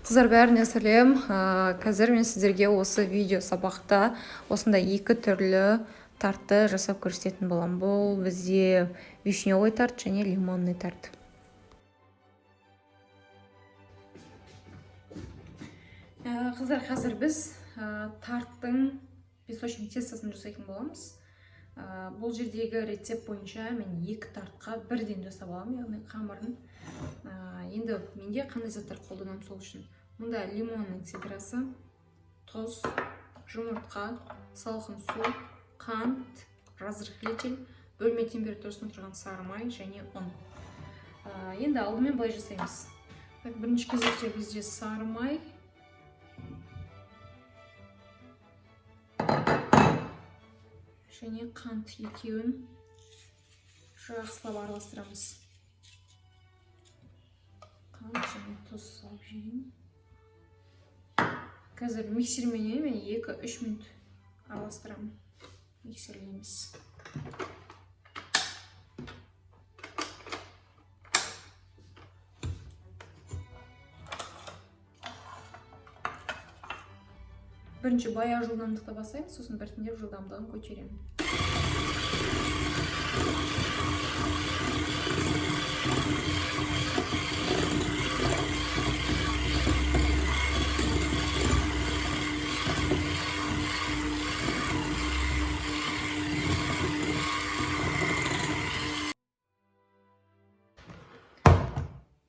Қыздар, бәріне сәлем. Қазір мен сіздерге осы видео сабақта осындай екі түрлі тартты жасап көрсететін боламын. Бұл бізде вишневый тарт және лимонный тарт. Қыздар, қазір біз тарттың песочный тестасын жасайтын боламыз. Бұл жердегі рецепт бойынша мен екі тартқа бірден жасап аламын, яғни қамырын. Енді менде қандай заттар қолданамын сол үшін. Мұнда лимонның цитрасы, тұз, жұмыртқа, салқын су, қант, разрыхлитель, бөлме температурасында тұрған сары май және ұн. Енді алдымен былай жасаймыз. Бірінші кезекте бізде сары май, және қант екеуін жақсылап араластырамыз. Қант және тұз салып жейін. Қазір миксермен 2-3 минут араластырамын. Миксерлейміз. Бірінші баяу жылдамдықта бастаймыз, сосын біртіндеп жылдамдығын көтеремін.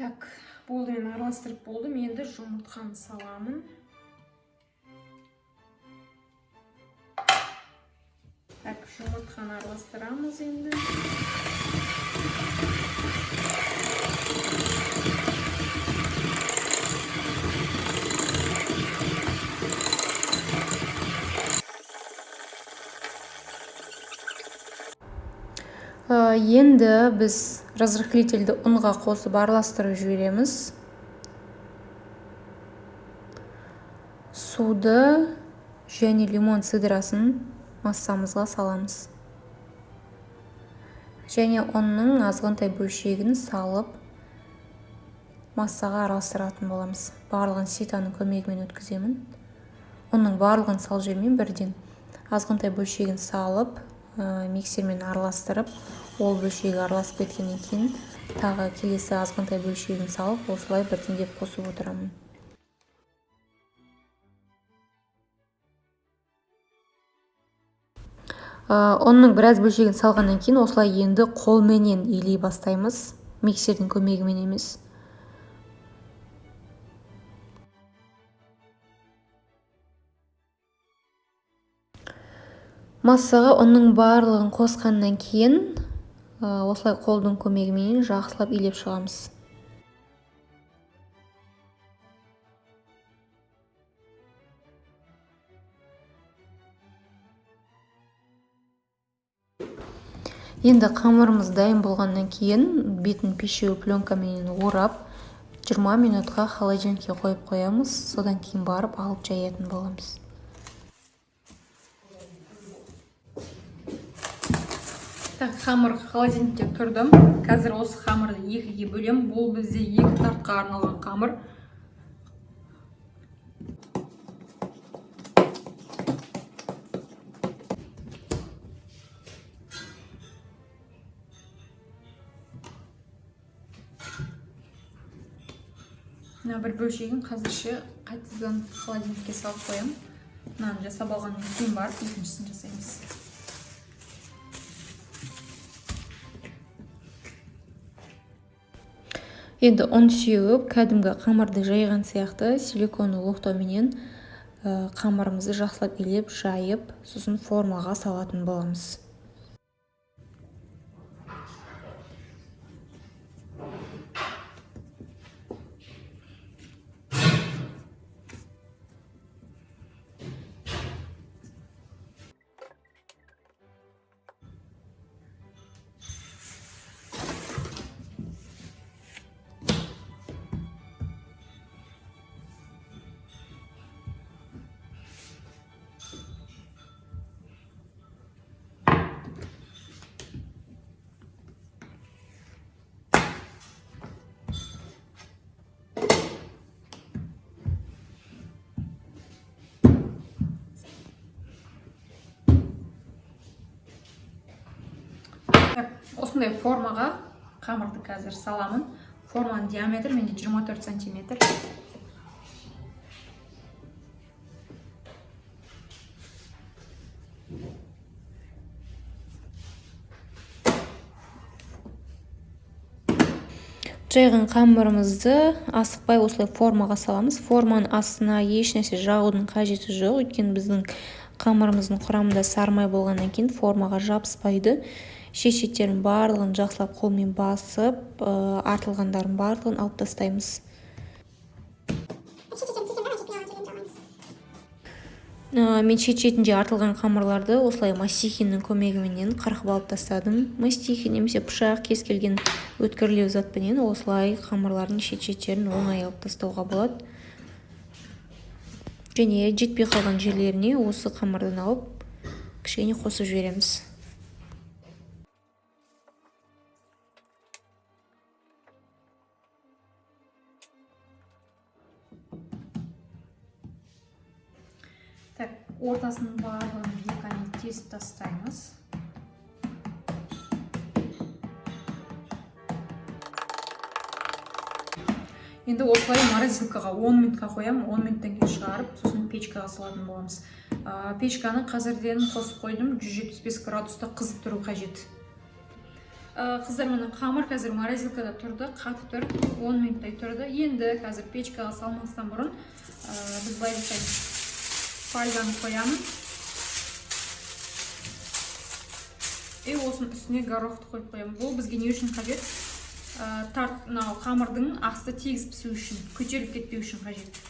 Так, болды, мен араластырып болдым. Енді жұмыртқаны саламын. Так, жұмыртқаны араластырамыз енді. Енді біз разрыхлительді ұнға қосып араластырып жібереміз. Суды және лимон цидрасын массамызға саламыз. Және оның азғантай бөлшегін салып массаға араластыратын боламыз. Барлығын ситаның көмегімен өткіземін. Оның барлығын сал жермен бірден азғантай бөлшегін салып, миксермен араластырып, ол бөлшегі араласып кеткеннен кейін тағы келесі азғантай бөлшегін салып, осылай біртіндеп қосып отырамын. Оның біраз бөлшегін салғаннан кейін осылай енді қолменен илей бастаймыз, миксердің көмегімен емес. Массаға оның барлығын қосқаннан кейін осылай қолдың көмегімен жақсылап илеп шығамыз. Енді қамырымыз дайын болғаннан кейін бетін пищевой пленкамен орап 20 минутқа холодильникке қойып қоямыз. Содан кейін барып алып жаятын боламыз. Так, қамыр холодильникте тұрдым. Қазір осы қамырды екіге бөлем. Бұл бізде екі тартқа арналған қамыр. Бір бөлшегін қазірше қайтадан холодильникке салып қоям. Мынаны жасап алғаннан кейін барып екіншісін жасаймыз. Енді ұн сеуіп, кәдімгі қамырды жайған сияқты силиконды оқтауменен қамырымызды жақсылап илеп, жайып, сосын формаға салатын боламыз. осындай формаға қамырды қазір саламын. Форманың диаметрі менде 24 сантиметр. Жайған қамырымызды асықпай осылай формаға саламыз. Форманың астына еш нәрсе жағудың қажеті жоқ, өйткені біздің қамырымыздың құрамында сары май болғаннан кейін формаға жабыспайды. Шет-шеттерін барлығын жақсылап қолмен басып, артылғандарын барлығын алып тастаймыз. Мен шет-шетінде артылған қамырларды осылай мастихиннің көмегіменен қырқып алып тастадым. Мастихин немесе пышақ, кез келген өткірлеу затпенен осылай қамырлардың шет-шеттерін оңай алып тастауға болады. Және жетпей қалған жерлеріне осы қамырдан алып кішкене қосып жібереміз. Так, ортасының барлығын бейканы тесіп тастаймыз. Енді осылай морозилкаға 10 минутқа қоямын, 10 минуттан кейін шығарып, сосын печкаға салатын боламыз. Печканы қазірден қосып қойдым, 175 градуста қызып тұру қажет. Қыздар, мына қамыр қазір морозилкада тұрды, қатып тұр, 10 минуттай тұрды. Енді қазір печкаға салмастан бұрын біз былай жасаймыз. Фольганы қоямын. Осының үстіне горохты қойып қоямын. Бұл бізге не үшін қажет? Қамырдың асты тегіс пісу үшін, көтеріліп кетпеу үшін қажет.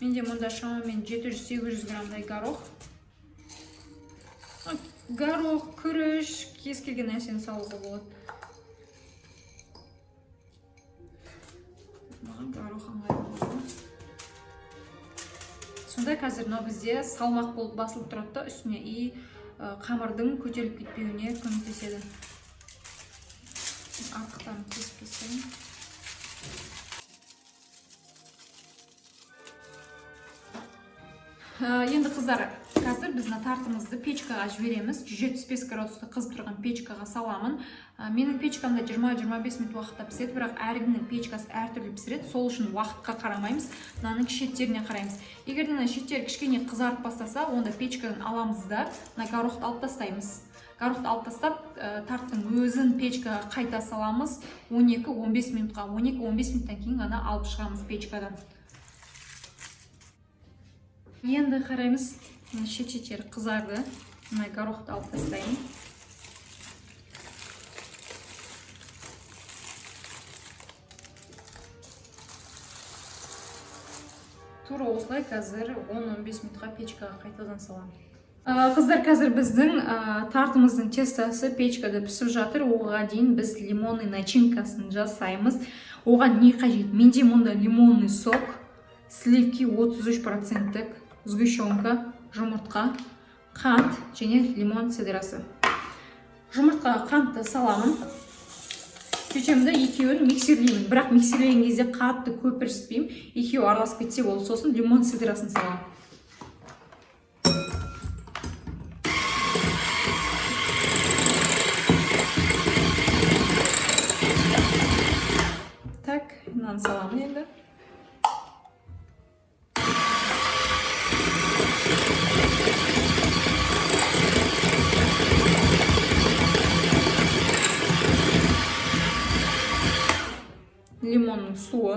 Менде мұнда шамамен 700-800 граммдай горох. Горох, күріш, кез келген нәрсені салуға болады. Маған горох ыңғайлы болады. Сонда қазір бізде салмақ болып басылып тұрады, үстіне қамырдың көтеріліп кетпеуіне көмектеседі. Артықтан кесіп тастаймын. Енді қыздар, қазір біз тартымызды печкаға жібереміз. 175 градуста қызып тұрған печкаға саламын. Менің печкамда 20-25 минут уақытта піседі, бірақ әркімнің печкасы әртүрлі пісіреді. Сол үшін уақытқа қарамаймыз, мынаның шеттеріне қараймыз. Егер шеттері кішкене қызарып бастаса, онда печкадан аламыз да горохты алып тастаймыз. Горохты алып тастап, тарттың өзін печкаға қайта саламыз. 12-15 минутқа, 12-15 минуттан кейін ғана алып шығамыз печкадан. Енді қараймыз, шет-шеттері қызарды. Горохты алып тастаймын. Тура осылай қазір 10-15 минутқа печкаға қайтадан саламын. Қыздар, қазір біздің тартымыздың тестасы печкада пісіп жатыр. Оған дейін біз лимонный начинкасын жасаймыз. Оған не қажет? Менде мұнда лимонный сок, сливки 33%, сгущенка, жұмыртқа, қант және лимон седрасы. Жұмыртқаға қантты саламын. Сөйтемді екеуін миксерлеймін. Бірақ миксерлеген кезде қатты көп пісірмеймін. Екеуі араласып кетсе болды. Сосын лимон седрасын саламын. Так, мынаны саламын енді. Лимонның суы.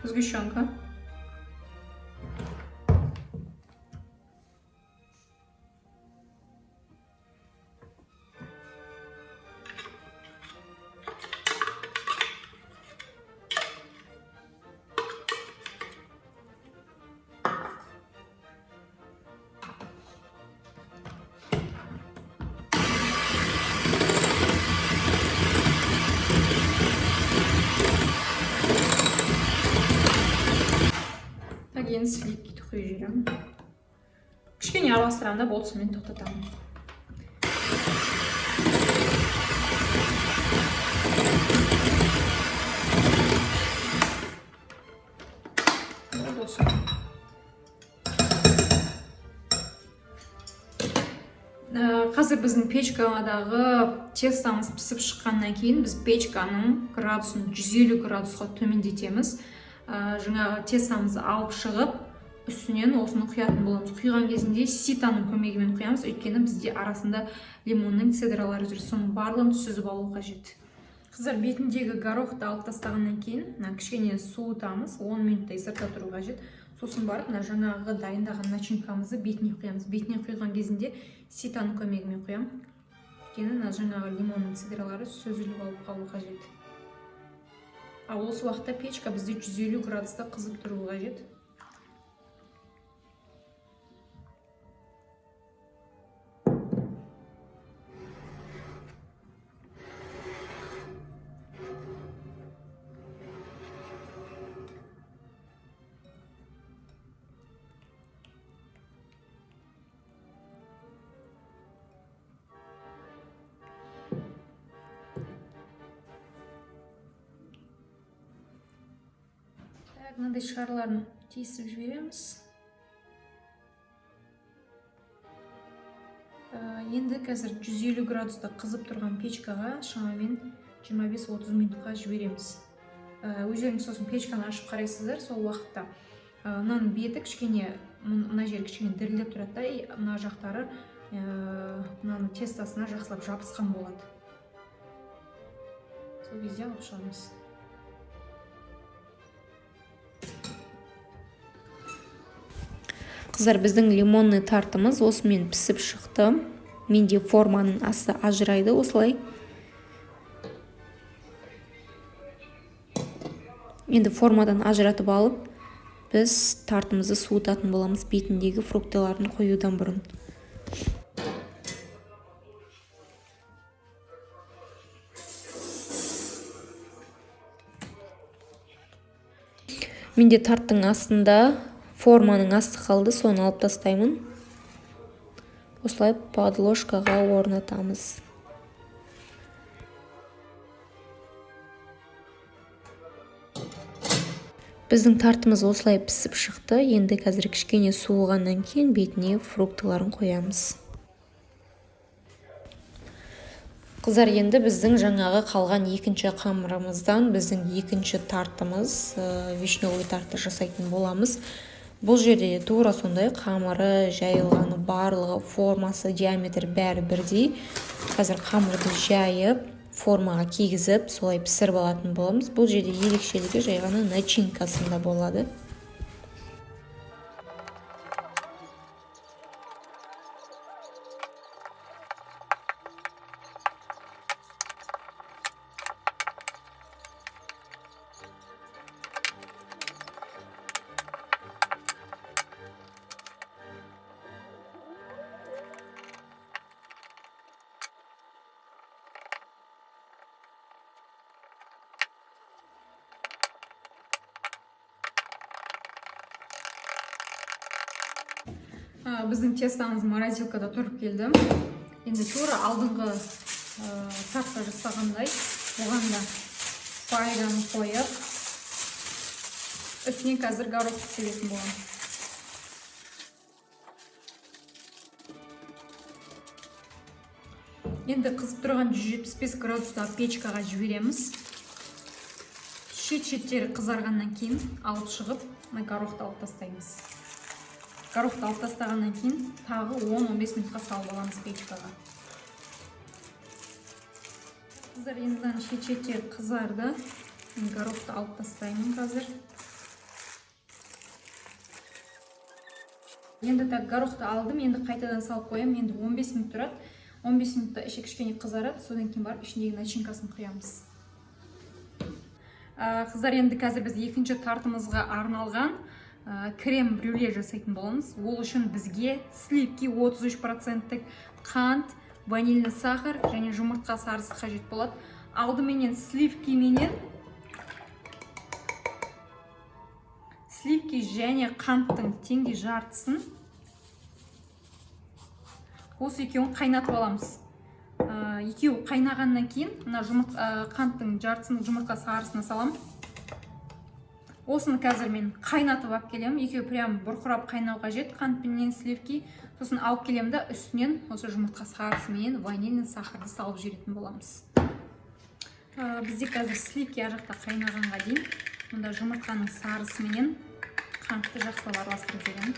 Сгущенка. Енді сливкиді құйып жіберемін. Кішкене араластырамын да, болды, сонымен тоқтатамын. Қазір біздің печкадағы тестамыз пісіп шыққаннан кейін біз печканың градусын 150 градусқа төмендетеміз. Жаңағы тестамызды алып шығып, үстінен осыны құятын боламыз. Құйған кезінде ситаның көмегімен құямыз, өйткені бізде арасында лимонның цедралары жүр, соның барлығын сүзіп алу қажет. Қыздар, бетіндегі горохты алып тастағаннан кейін кішкене суытамыз, 10 минуттай сыртта тұру қажет. Сосын барып, жаңағы дайындаған начинкамызды бетіне құямыз. Бетіне құйған кезінде ситаның көмегімен құям. Өйткені жаңағы лимонның цедралары сүзіліп алып қалу қажет. Ал осы уақытта печка бізде 150 градуста қызып тұру қажет. Мынандай шарларын тесіп жібереміз. Енді қазір 150 градуста қызып тұрған печкаға шамамен 25-30 минутқа жібереміз. Өздеріңіз сосын печканы ашып қарайсыздар, сол уақытта мынаның беті кішкене, мына жері кішкене дірілдеп тұрады да, мына жақтары мынаның тестасына жақсылап жабысқан болады. Сол кезде алып шығамыз. Қыздар, біздің лимонный тартымыз осымен пісіп шықты. Менде форманың асты ажырайды осылай. Енді формадан ажыратып алып, біз тартымызды суытатын боламыз бетіндегі фруктыларын қоюдан бұрын. Менде тарттың астында форманың асты қалды, соны алып тастаймын. Осылай подложкаға орнатамыз. Біздің тартымыз осылай пісіп шықты. Енді қазір кішкене суығаннан кейін бетіне фруктыларын қоямыз. Қыздар, енді біздің жаңағы қалған екінші қамырымыздан біздің екінші тартымыз, вишневый тартты жасайтын боламыз. Бұл жерде тура сондай қамыры, жайылғаны барлығы, формасы, диаметр бәрі бірдей. Қазір қамырды жайып, формаға кигізіп, солай пісіріп алатын боламыз. Бұл жерде ерекшелігі жай ғана начинкасында болады. Біздің тестамыз морозилкада тұрып келді. Енді тура алдыңғы тартта жасағандай, оған да файганы қойып, үстіне қазір горохты себетін боламын. Енді қызып тұрған 175 градуста печкаға жібереміз. Шет-шеттері қызарғаннан кейін алып шығып, горохты алып тастаймыз. Горохты алып тастағаннан кейін тағы 10-15 минутқа салып аламыз печкаға. Қыздар, енді шет-шеттері қызарды. Горохты алып тастаймын қазір. Енді горохты алдым, енді қайтадан салып қоям. Енді 15 минут тұрады. 15 минутта іші кішкене қызарады, содан кейін барып ішіндегі начинкасын құямыз. Қыздар, енді қазір біз екінші тартымызға арналған крем брюле жасайтын боламыз. Ол үшін бізге сливки 33%, қант, ванильный сахар және жұмыртқа сарысы қажет болады. Алдыменен сливки және қанттың теңдей жартысын осы екеуін қайнатып аламыз. Екеуі қайнағаннан кейін қанттың жартысын жұмыртқа сарысына салам. Осыны қазір мен қайнатып алып келемін. Екеуі прям бұрқырап қайнау қажет. Қант пенен сливки. Сосын алып келемін да үстінен осы жұмыртқа сарысымен ванильный сахарды салып жіберетін боламыз. Бізде қазір сливки ар жақта қайнағанға дейін мұнда жұмыртқаның сарысымен қантты жақсылап араластырып жіберемін.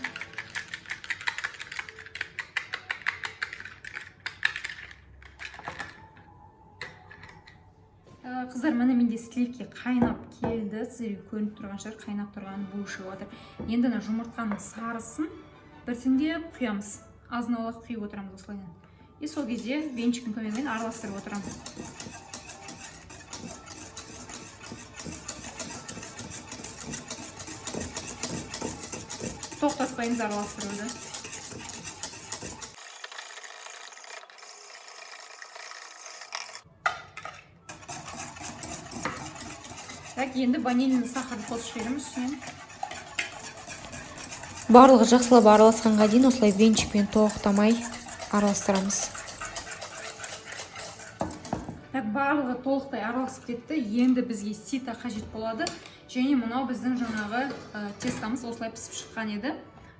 Қыздар, міне менде сливки қайнап келді. Сіздерге көрініп тұрған шығар, қайнап тұрған бу шығып отыр. Енді жұмыртқаның сарысын біртіндеп құямыз. Азын-аулақ құйып отырамыз осылайынан. И сол кезде венчиктің көмегімен араластырып отырамыз. Тоқтатпаймыз араластыруды. Енді ванильный сахарды қосып жібереміз үстінен. Барлығы жақсылап араласқанға дейін осылай венчикпен тоқтамай араластырамыз. Барлығы толықтай араласып кетті. Енді бізге сита қажет болады. Және мынау біздің жаңағы тестамыз осылай пісіп шыққан еді.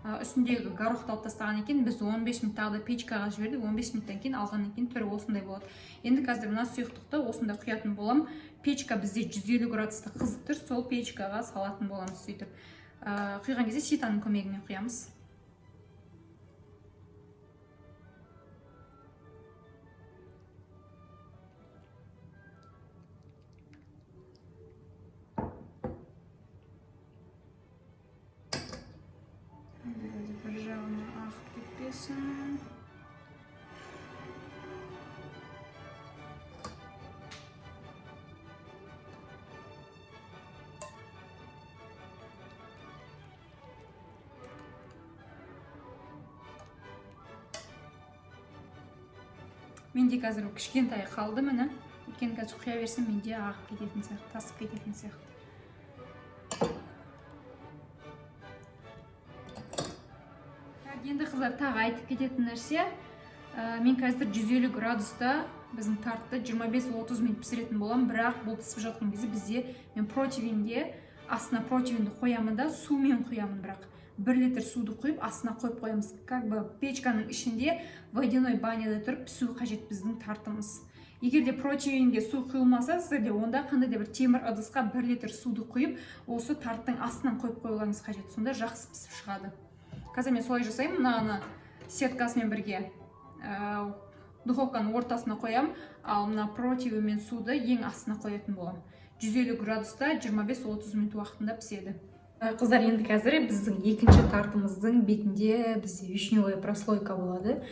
Үстіндегі горохты алып тастаған екен. Біз 15 минут тағы да печкаға жібердік. 15 минуттан кейін алғаннан кейін түрі осындай болады. Енді қазір мына сұйықтықты осында құятын болам. Печка бізде 150 градуста қызып тұр. Сол печкаға салатын боламыз сөйтіп. Құйған кезде ситаның көмегімен құямыз. Бір жағына ағып кетпесін. Менде қазір кішкентай қалды міне. Өйткені қазір құя берсем менде ағып кететін сияқты, тасып кететін сияқты. Енді қыздар тағы айтып кететін нәрсе, мен қазір 150 градуста біздің тартты 25-30 минут пісіретін болам, бірақ бұл пісіп жатқан кезде бізде мен противенде астына противенді қоямын да сумен құямын, бірақ 1 литр суды құйып астына қойып қоямыз. Как бы печканың ішінде водяной баняда тұрып пісу қажет біздің тартымыз. Егер де противенге су құйылмаса, сіздерде онда қандай да бір темір ыдысқа 1 литр суды құйып, осы тарттың астынан қойып қойылғаныңыз қажет. Сонда жақсы пісіп шығады. Қазір мен солай жасаймын. Мынаны сеткасымен бірге духовканың ортасына қоям, ал мына противі мен суды ең астына қоятын болам. 150 градуста 25-30 минут уақытында піседі. Қыздар, енді қазір біздің екінші тартымыздың бетінде бізде вишневая прослойка болады.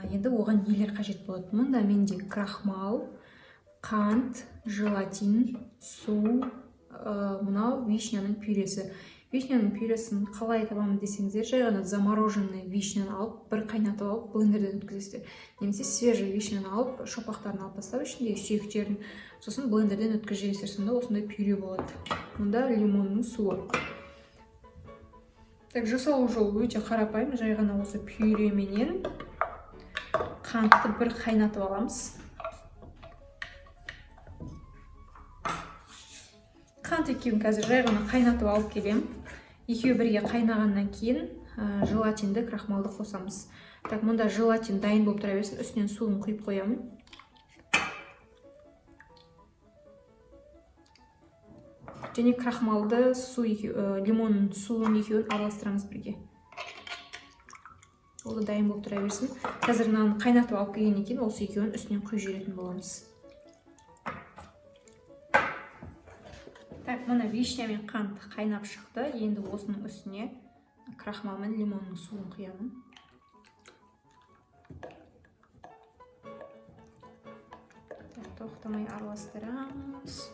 Енді оған нелер қажет болады? Мұнда менде крахмал, қант, желатин, су, мынау вишняның пюресі. Вишняның пюресін қалай табамын десеңіздер, жай ғана замороженный вишняны алып, бір қайнатып алып, блендерден өткізесіздер. Немесе свежий вишняны алып, шопақтарын алып тастап, ішіндегі сүйектерін, сосын блендерден өткізесіздер. Сонда осындай пюре болады. Мұнда лимонның суы. Так, жасалу жолы өте қарапайым. Жай ғана осы пюременен қантты бір қайнатып аламыз. Қант екеуін қазір жай ғана қайнатып алып келем. Екеуі бірге қайнағаннан кейін желатинді, крахмалды қосамыз. Так, мұнда желатин дайын болып тұра берсін. Үстінен суын құйып қоямын. Және крахмалды, лимонның суын екеуін араластырамыз бірге. Ол дайын болып тұра берсін. Қазір мынаны қайнатып алып келгеннен кейін осы екеуін үстінен құйып жіберетін боламыз. Так, мына вишня мен қант қайнап шықты. Енді осының үстіне крахмал мен лимонның суын құямын. Тоқтамай араластырамыз.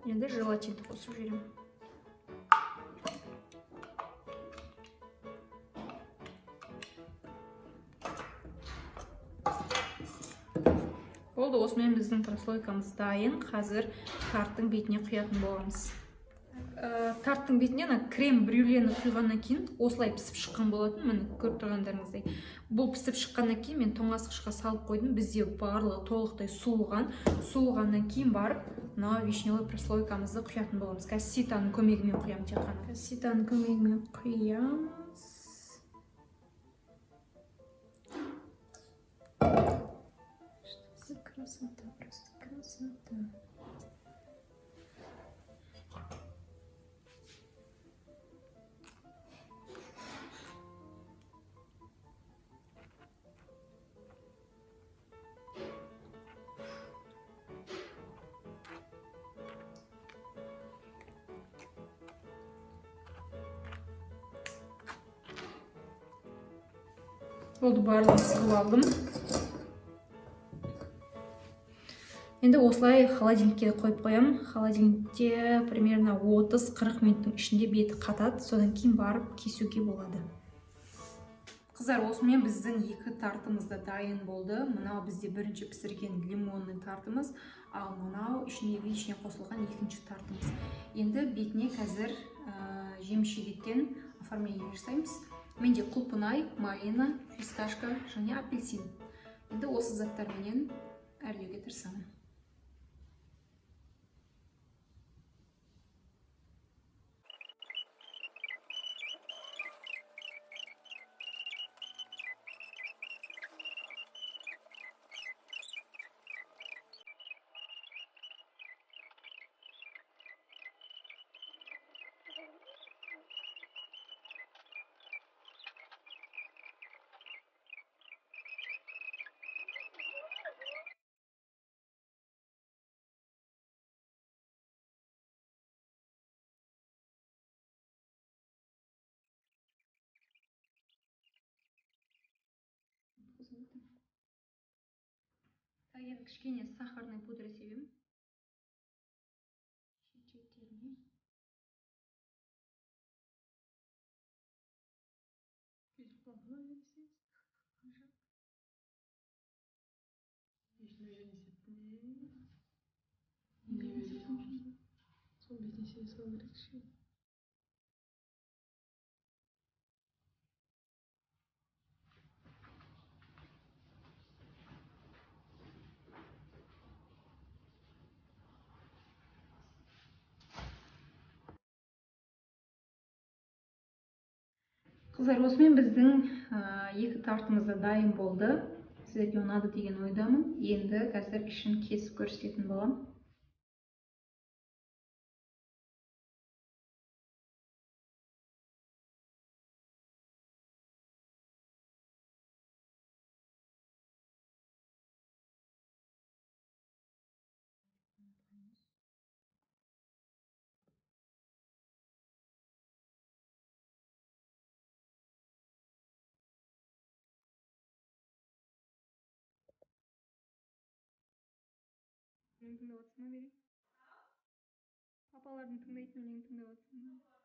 Енді желатинді қосып жіберемін. Болды, осымен біздің прослойкамыз дайын. Қазір тарттың бетіне құятын боламыз. тарттың бетіне ана крем брюлені құйғаннан кейін осылай пісіп шыққан болатын. Міне көріп тұрғандарыңыздай. Бұл пісіп шыққаннан кейін мен тоңазытқышқа салып қойдым. Бізде барлығы толықтай суыған. Суығаннан кейін барып мына вишневый прослойкамызды құятын боламыз. Қазір ситаның көмегімен құямын тек қана. Ситаның көмегімен құямыз. Красота, просто красота. Болды, барлығын сығып алдым. Енді осылай холодильникке қойып қоямын. Холодильникте примерно 30-40 минуттың ішінде беті қатады. Содан кейін барып кесуге болады. Қыздар, осымен біздің екі тартымыз да дайын болды. Мынау бізде бірінші пісірген лимонный тартымыз, ал мынау ішіне вишня қосылған екінші тартымыз. Енді бетіне қазір жеміс-жидектен оформление жасаймыз. Менде құлпынай, малина, фисташка және апельсин. Енді осы заттарменен әрлеуге тырысамын. Енді кішкене сахарный пудра себем. Шешектеріне. Қыздар, осымен біздің екі тартымыз да дайын болды. Сіздерге ұнады деген ойдамын. Енді қазір ішін кесіп көрсететін боламын. Тыңдап отырсың ба, Бери? Апалардың тыңдайтын өлең тыңдап отырсың ба?